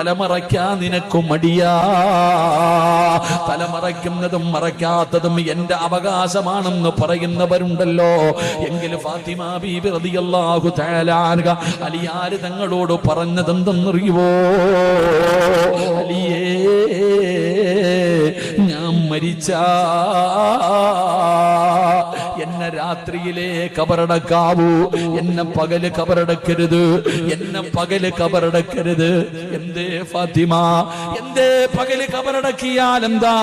തലമറയ്ക്കാൻ നിനക്കു മടിയാ. തലമറയ്ക്കുന്നതും മറയ്ക്കാത്തതും എന്റെ അവകാശമാണെന്ന് പറയുന്നവരുണ്ടല്ലോ. എങ്കിൽ ഫാത്തിമ ബീബി റളിയല്ലാഹു തആല അൻഹ അലിയാർ തങ്ങളോട് പറഞ്ഞതെന്തെന്നറിയുവോ? അലിയേ, ഞാൻ മരിച്ചാ എന്നെ രാത്രിയിലെ കബറടക്കാവൂ, എന്നെ പകല് കബറടക്കരുത്, എന്നെ പകല് കബറടക്കരുത്. എന്തേ ഫാത്തിമ, എന്തേ പകല് കബറടക്കിയാൽ എന്താ?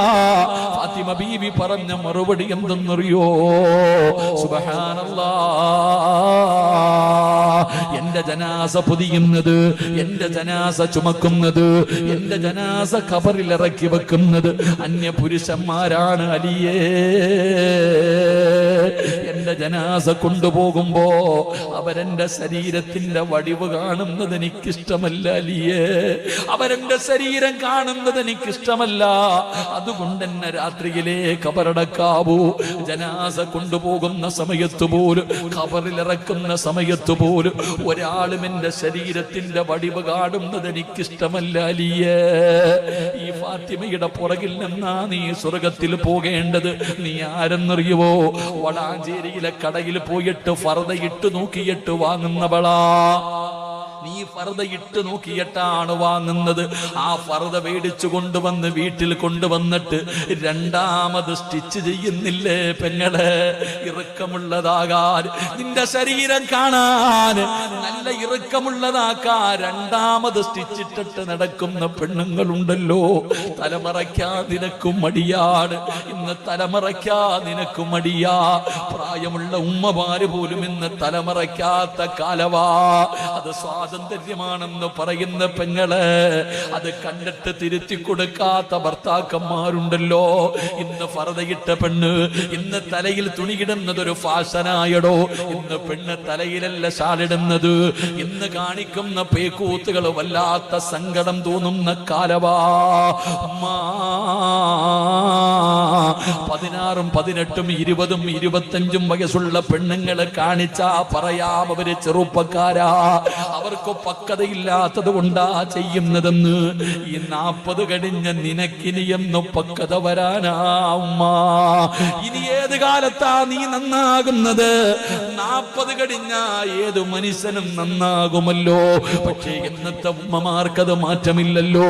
ഫാത്തിമ ബീവി പറഞ്ഞ മറുപടി എന്തെന്നറിയോ? സുബ്ഹാനല്ലാഹ്, എന്റെ ജനാസ പൊതിയുന്നത്, എന്റെ ജനാസ ചുമക്കുന്നത്, എന്റെ ജനാസ ഖബറിൽ ഇറക്കി വെക്കുന്നത് അന്യ പുരുഷന്മാരാണ് അലിയേ. എന്റെ ജനാസ കൊണ്ടുപോകുമ്പോ അവരെന്റെ ശരീരത്തിന്റെ വടിവ് കാണുന്നത് എനിക്കിഷ്ടമല്ല അലിയേ. അവരെന്റെ ശരീരം കാണുന്നത് എനിക്കിഷ്ടമല്ല. അതുകൊണ്ട് എന്നെ രാത്രിയിലെ ഖബറടക്കാവൂ. ജനാസ കൊണ്ടുപോകുന്ന സമയത്ത് പോലും, ഖബറിലിറക്കുന്ന സമയത്ത് പോലും ഒരാളും എന്റെ ശരീരത്തിന്റെ വടിവ് കാണുന്നത് എനിക്കിഷ്ടമല്ല അലിയേ. ഈ ഫാത്തിമയുടെ പുറകിൽ നിന്നാ നീ സ്വർഗത്തിൽ പോകേണ്ടത്. നീ ആരെന്നറിയുവോ? വളാഞ്ചേരിയിലെ കടയിൽ പോയിട്ട് ഫർദ ഇട്ട് നോക്കിയിട്ട് വാങ്ങുന്നവളാ. നീ ഫർദ ഇട്ട് നോക്കിയിട്ടാണ് വാങ്ങുന്നത്. ആ ഫർദ മേടിച്ചു കൊണ്ടുവന്ന് വീട്ടിൽ കൊണ്ടുവന്നിട്ട് രണ്ടാമത് സ്റ്റിച്ച് ചെയ്യുന്നില്ലേ പെങ്ങളെ? ഇറുക്കമുള്ളതാകാൻ, നിന്റെ ശരീരം കാണാൻ നല്ല ഇറുക്കമുള്ളതാക്കാൻ രണ്ടാമത് സ്റ്റിച്ചിട്ടിട്ട് നടക്കുന്ന പെണ്ണുങ്ങളുണ്ടല്ലോ. തലമറയ്ക്കാൻ നിനക്കും മടിയാണ്. ഇന്ന് തലമറയ്ക്കാൻ നിനക്കും മടിയാ. പ്രായമുള്ള ഉമ്മമാര് പോലും ഇന്ന് തലമറയ്ക്കാത്ത കാലവാ. അത് സ്വാതന്ത്ര്യമാണെന്ന് പറയുന്ന പെങ്ങള്, അത് കണ്ടിട്ട് തിരുത്തി കൊടുക്കാത്ത ഭർത്താക്കന്മാരുണ്ടല്ലോ. ഇന്ന് ഫർദയിട്ട പെണ്ണ് ഇന്ന് തലയിൽ തുണിയിടുന്നത് ഒരു ഫാഷനായടോ. ഇന്ന് പെണ്ണ് തലയിലല്ല ഷാളിടുന്നത്. ഇന്ന് കാണിക്കുന്ന പേക്കൂത്തുകൾ വല്ലാത്ത സങ്കടം തോന്നുന്ന കാലവാ. 16, 18, 20, 25 വയസ്സുള്ള പെണ്ണുങ്ങളെ കാണിച്ചാ പറയാം അവര് ചെറുപ്പക്കാരാ, അവർക്ക് പക്വതയില്ലാത്തത് കൊണ്ടാ ചെയ്യുന്നതെന്ന്. ഈ 40 കഴിഞ്ഞ നിനക്കിനിയെന്ന് പക്വത വരാനാ ഉമ്മ? ഇനി ഏത് കാലത്താ നീ നന്നാകുന്നത്? 40 കഴിഞ്ഞ ഏത് മനുഷ്യനും നന്നാകുമല്ലോ. പക്ഷേ ഇന്നത്തെ ഉമ്മമാർക്കത് മാറ്റമില്ലല്ലോ.